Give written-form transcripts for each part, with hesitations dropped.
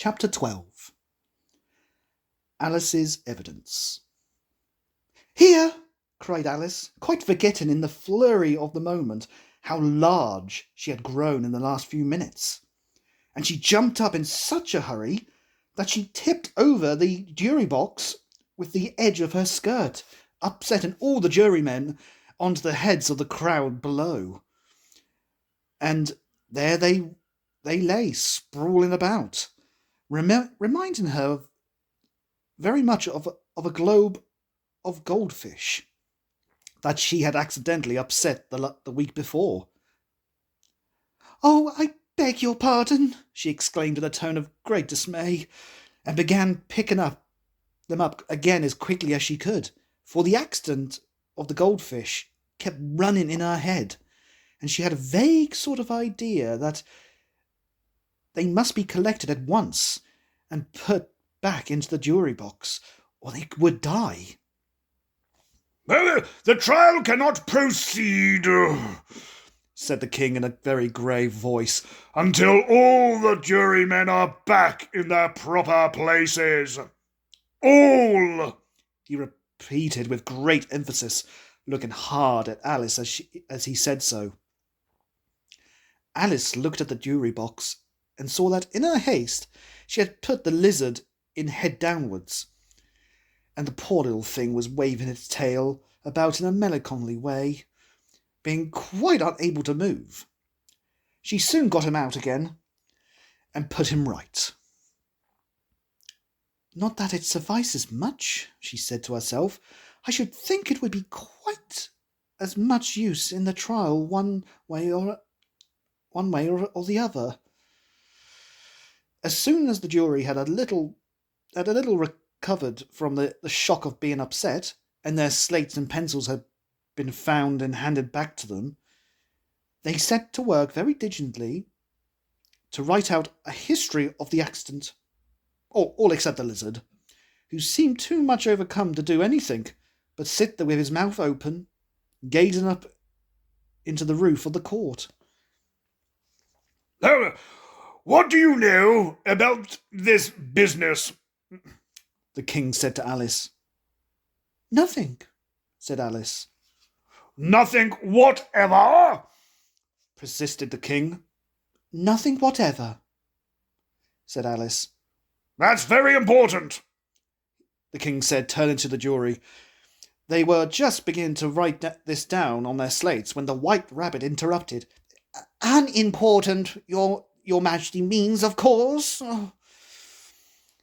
Chapter 12. Alice's Evidence. "Here!" cried Alice, quite forgetting in the flurry of the moment how large she had grown in the last few minutes. And she jumped up in such a hurry that she tipped over the jury box with the edge of her skirt, upsetting all the jurymen onto the heads of the crowd below. And there they lay, sprawling about, reminding her very much of a globe of goldfish that she had accidentally upset the week before. "Oh, I beg your pardon," she exclaimed in a tone of great dismay, and began picking them up again as quickly as she could, for the accident of the goldfish kept running in her head, and she had a vague sort of idea that they must be collected at once and put back into the jury box, or they would die. "The trial cannot proceed," said the king in a very grave voice, "until all the jurymen are back in their proper places. All!" he repeated with great emphasis, looking hard at Alice as he said so. Alice looked at the jury box and saw that in her haste she had put the lizard in head downwards, and the poor little thing was waving its tail about in a melancholy way, being quite unable to move. She soon got him out again and put him right. "Not that it suffices much," she said to herself. "I should think it would be quite as much use in the trial one way or the other." As soon as the jury had a little recovered from the shock of being upset, and their slates and pencils had been found and handed back to them, they set to work very diligently to write out a history of the accident, all except the lizard, who seemed too much overcome to do anything but sit there with his mouth open, gazing up into the roof of the court. "What do you know about this business?" the king said to Alice. "Nothing," said Alice. "Nothing whatever?" persisted the king. "Nothing whatever," said Alice. "That's very important," the king said, turning to the jury. They were just beginning to write this down on their slates when the White Rabbit interrupted. "Unimportant, your Majesty means, of course,"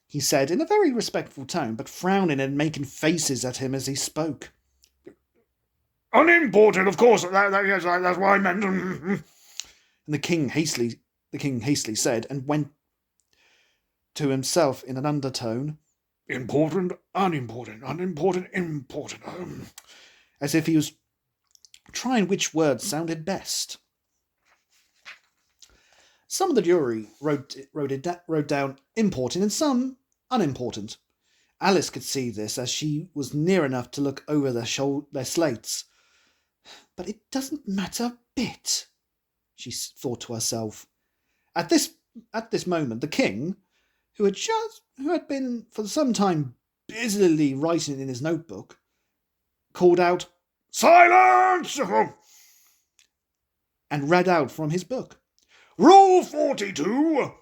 he said in a very respectful tone, but frowning and making faces at him as he spoke. "Unimportant, of course. Yes, that's what I meant." And the king hastily said, and went to himself in an undertone, "Important, unimportant, unimportant, important," as if he was trying which word sounded best. Some of the jury wrote down important and some unimportant. Alice could see this as she was near enough to look over their slates. "But it doesn't matter a bit," she thought to herself. At this moment, the king, who had been for some time busily writing in his notebook, called out, "Silence!" and read out from his book. "Rule 42.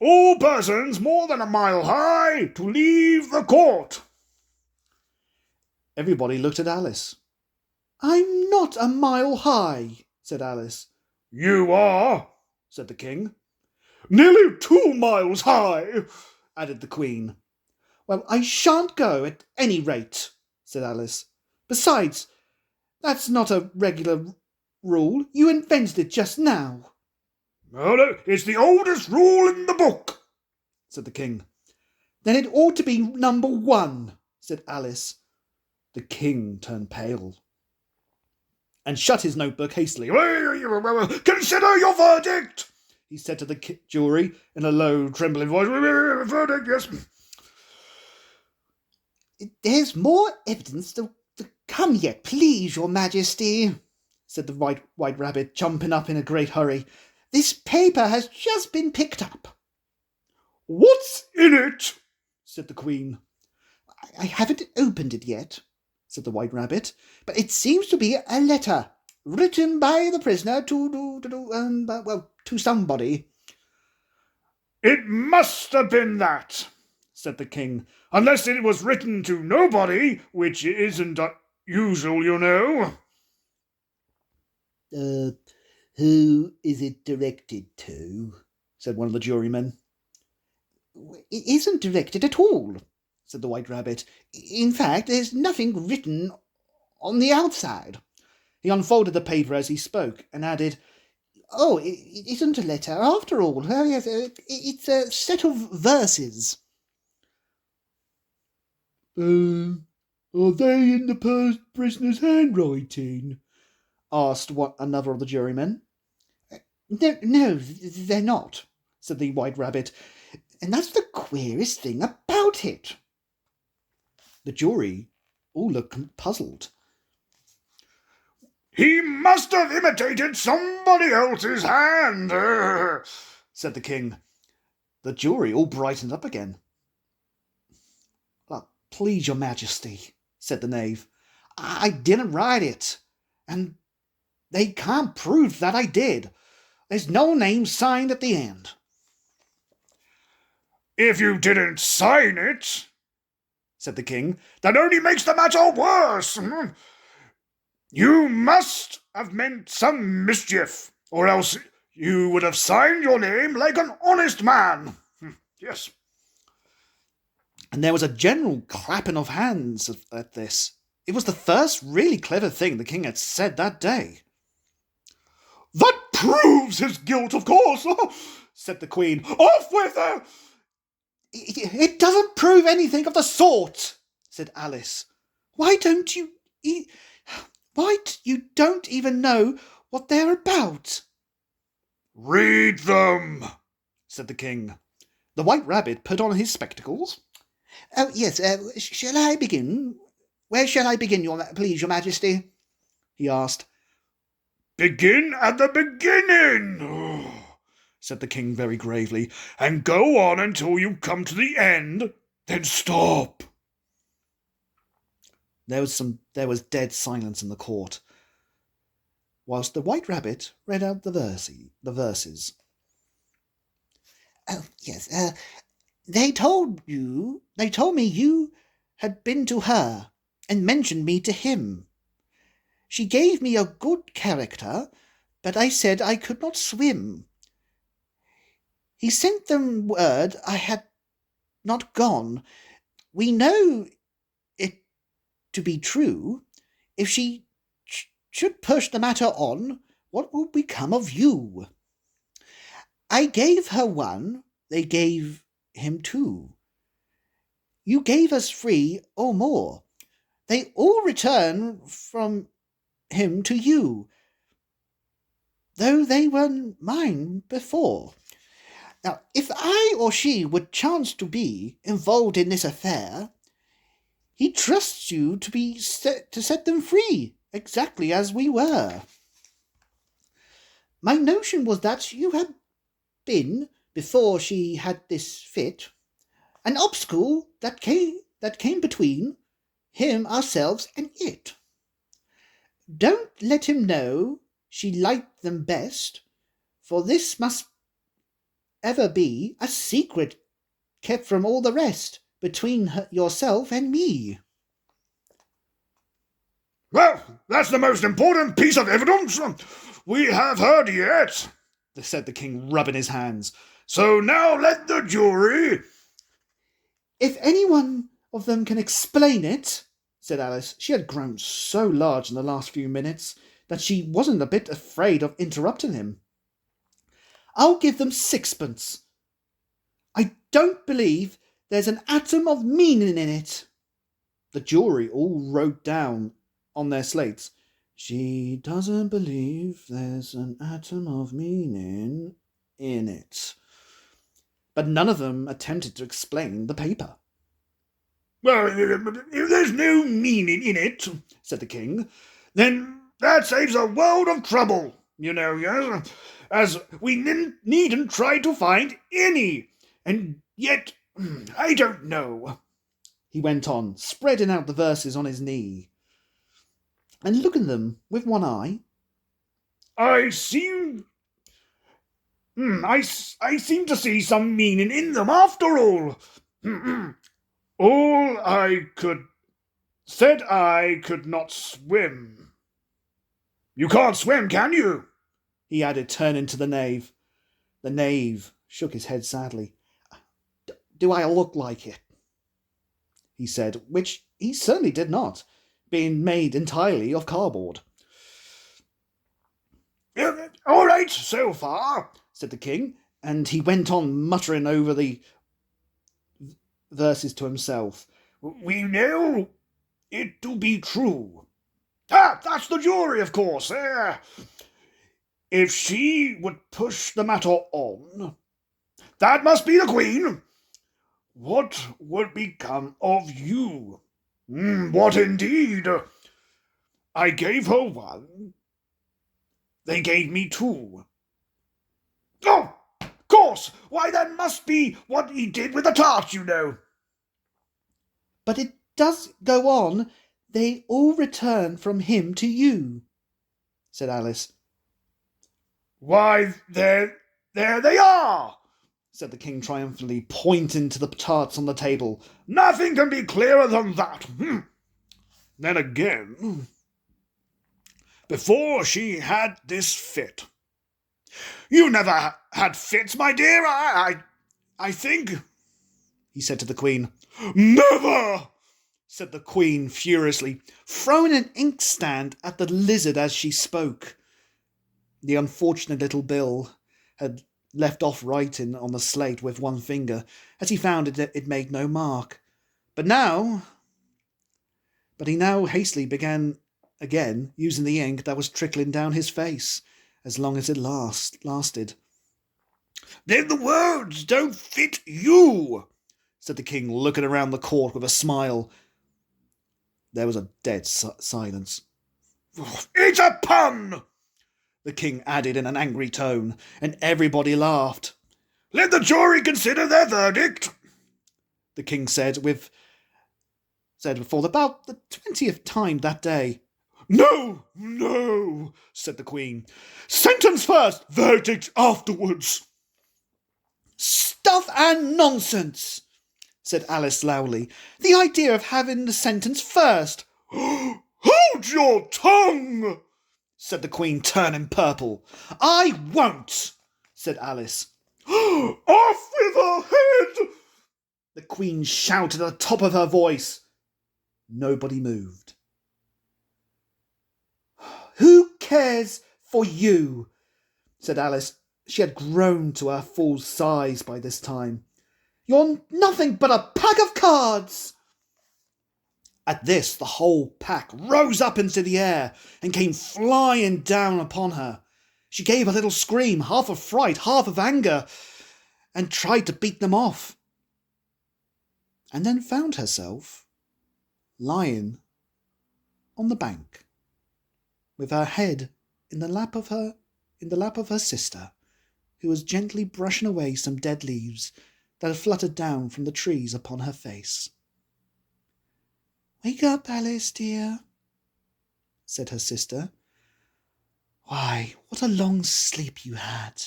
All persons more than a mile high to leave the court." Everybody looked at Alice. "I'm not a mile high," said Alice. "You are," said the king. "Nearly 2 miles high," added the queen. "Well, I shan't go at any rate," said Alice. "Besides, that's not a regular rule. You invented it just now." "No, it's the oldest rule in the book," said the king. "Then it ought to be number 1, said Alice. The king turned pale and shut his notebook hastily. "Consider your verdict," he said to the jury in a low, trembling voice. "Verdict, yes." "There's more evidence to come yet, please, your Majesty," said the White Rabbit, jumping up in a great hurry. "This paper has just been picked up." What's in it? said the Queen. I haven't opened it yet, said the White Rabbit, but it seems to be a letter written by the prisoner to somebody. It must have been that, said the King, unless it was written to nobody, which isn't usual, you know. Who is it directed to? said one of the jurymen. It isn't directed at all, said the White Rabbit. In fact, there's nothing written on the outside. He unfolded the paper as he spoke, and added, Oh, it isn't a letter after all. Oh, yes, it's a set of verses. Are they in the prisoner's handwriting? asked another of the jurymen. No, they're not, said the White Rabbit. And that's the queerest thing about it. The jury all looked puzzled. He must have imitated somebody else's hand, said the King. The jury all brightened up again. Please, your Majesty, said the knave. I didn't write it, and they can't prove that I did. There's no name signed at the end. If you didn't sign it, said the King, that only makes the matter worse. You must have meant some mischief, or else you would have signed your name like an honest man. Yes. And there was a general clapping of hands at this. It was the first really clever thing the King had said that day. That proves his guilt, of course, said the Queen. Off with her! It doesn't prove anything of the sort, said Alice. Why you don't even know what they're about? Read them, said the King. The White Rabbit put on his spectacles. Oh, yes, shall I begin? Where shall I begin, please, your Majesty? He asked. Begin at the beginning, said the King very gravely, and go on until you come to the end, then stop. There was dead silence in the court, whilst the White Rabbit read out the verses. Oh, yes, They told me you had been to her and mentioned me to him. She gave me a good character, but I said I could not swim. He sent them word I had not gone. We know it to be true. If she should push the matter on, what will become of you? I gave her one, they gave him two. You gave us 3 or more. They all return from him to you, though they were mine before. Now, if I or she would chance to be involved in this affair, he trusts you to set them free, exactly as we were. My notion was that you had been, before she had this fit, an obstacle that came between him, ourselves, and it. Don't let him know she liked them best, for this must ever be a secret kept from all the rest, between yourself and me. Well, that's the most important piece of evidence we have heard yet, said the King, rubbing his hands. So now let the jury... If any one of them can explain it, said Alice. She had grown so large in the last few minutes that she wasn't a bit afraid of interrupting him. I'll give them 6pence. I don't believe there's an atom of meaning in it. The jury all wrote down on their slates, she doesn't believe there's an atom of meaning in it. But none of them attempted to explain the paper. Well, if there's no meaning in it, said the King, then that saves a world of trouble, you know, yes, as we needn't try to find any, and Yet, I don't know, he went on, spreading out the verses on his knee, and looking at them with one eye. I seem I seem to see some meaning in them after all. All I could said I could not swim. You can't swim, can you? He added, turning to the knave. The knave shook his head sadly. Do I look like it? He said, which he certainly did not, being made entirely of cardboard. All right, so far, said the king, and he went on muttering over the verses to himself. We know it to be true. Ah, that's the jury, of course. If she would push the matter on, that must be the queen. What would become of you? What indeed? I gave her one. They gave me two. Oh, of course! Why, that must be what he did with the tart, you know. But it does go on. They all return from him to you, said Alice. Why, there they are, said the king triumphantly, pointing to the tarts on the table. Nothing can be clearer than that. Then again, before she had this fit. You never had fits, my dear, I think, he said to the queen. Never, said the queen furiously, throwing an inkstand at the lizard as she spoke. The unfortunate little Bill had left off writing on the slate with one finger, as he found it made no mark. But he now hastily began again, using the ink that was trickling down his face, as long as it lasted. Then the words don't fit you, said the king, looking around the court with a smile. There was a dead silence. It's a pun, the king added in an angry tone, and everybody laughed. Let the jury consider their verdict, the king said for about the 20th time that day. No, said the queen. Sentence first, verdict afterwards. Stuff and nonsense, said Alice loudly. The idea of having the sentence first. Hold your tongue, said the queen, turning purple. I won't, said Alice. Off with her head, the queen shouted at the top of her voice. Nobody moved. Who cares for you? said Alice. She had grown to her full size by this time. You're nothing but a pack of cards. At this, the whole pack rose up into the air and came flying down upon her. She gave a little scream, half of fright, half of anger, and tried to beat them off, and then found herself lying on the bank, with her head in the lap of her sister, who was gently brushing away some dead leaves that had fluttered down from the trees upon her face. Wake up, Alice, dear, said her sister. Why, what a long sleep you had.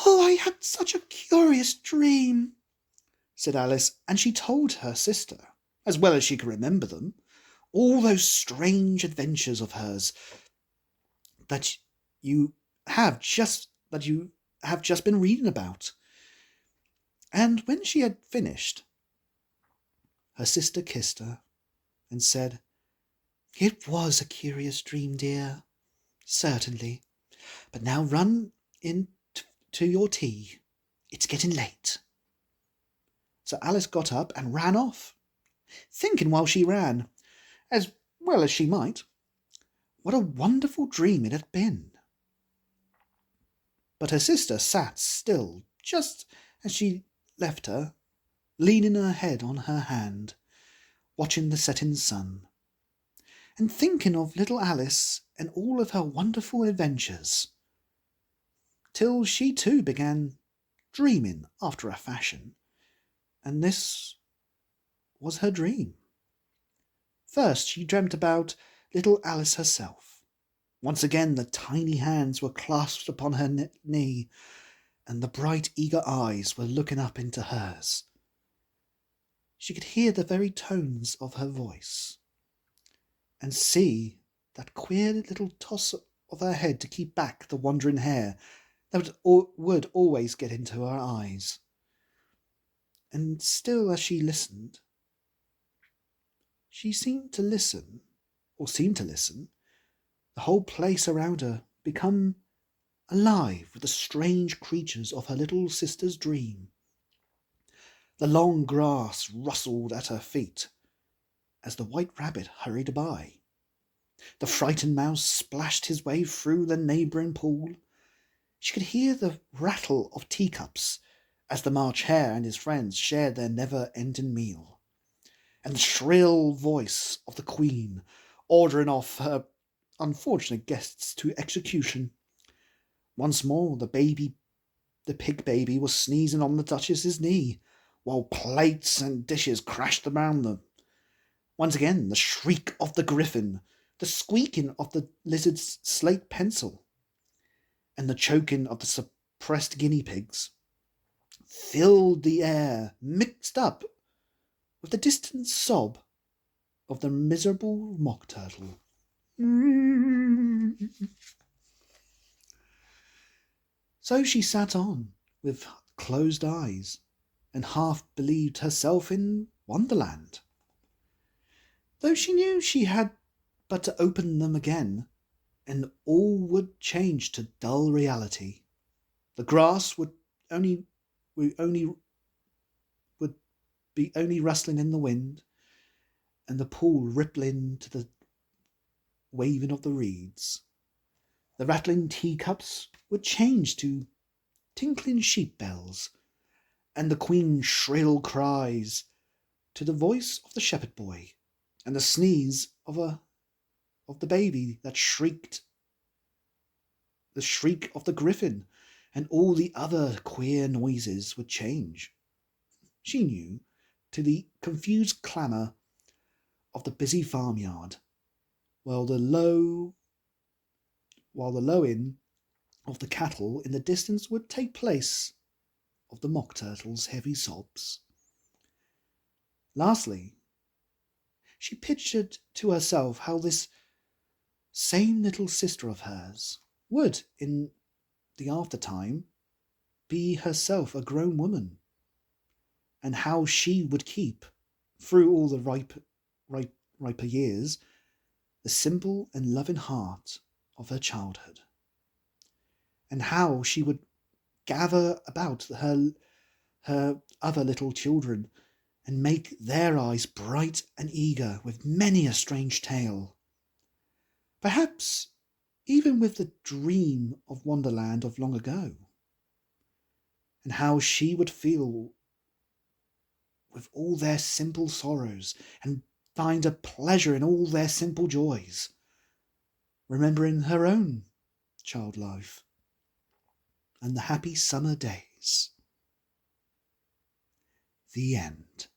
Oh, I had such a curious dream, said Alice, and she told her sister, as well as she could remember them, all those strange adventures of hers that you have just been reading about. And when she had finished, her sister kissed her and said, It was a curious dream, dear, certainly. But now run in to your tea. It's getting late. So Alice got up and ran off, thinking while she ran, as well as she might, what a wonderful dream it had been. But her sister sat still, just as she left her, leaning her head on her hand, watching the setting sun, and thinking of little Alice and all of her wonderful adventures, till she too began dreaming after a fashion, and this was her dream. First she dreamt about little Alice herself. Once again the tiny hands were clasped upon her knee, and the bright eager eyes were looking up into hers. She could hear the very tones of her voice, and see that queer little toss of her head to keep back the wandering hair that would always get into her eyes. And still as she listened, she seemed to listen, the whole place around her become alive with the strange creatures of her little sister's dream. The long grass rustled at her feet as the white rabbit hurried by. The frightened mouse splashed his way through the neighbouring pool. She could hear the rattle of teacups as the March Hare and his friends shared their never-ending meal, and the shrill voice of the Queen ordering off her unfortunate guests to execution. Once more the pig baby was sneezing on the Duchess's knee, while plates and dishes crashed around them. Once again the shriek of the griffin, the squeaking of the lizard's slate pencil, and the choking of the suppressed guinea pigs filled the air, mixed up with the distant sob of the miserable mock turtle. So she sat on with closed eyes and half believed herself in Wonderland, though she knew she had but to open them again, and all would change to dull reality. The grass would be only rustling in the wind, and the pool rippling to the waving of the reeds. The rattling teacups would change to tinkling sheep bells, and the Queen's shrill cries to the voice of the shepherd boy, and the sneeze of the baby that shrieked, the shriek of the griffin, and all the other queer noises would change, she knew, to the confused clamour of the busy farmyard, while the lowing of the cattle in the distance would take place of the mock turtle's heavy sobs. Lastly, she pictured to herself how this same little sister of hers would, in the after-time, be herself a grown woman, and how she would keep, through all the riper years, the simple and loving heart of her childhood, and how she would gather about her other little children and make their eyes bright and eager with many a strange tale, perhaps even with the dream of Wonderland of long ago, and how she would feel with all their simple sorrows and find a pleasure in all their simple joys, remembering her own child life and the happy summer days. The end.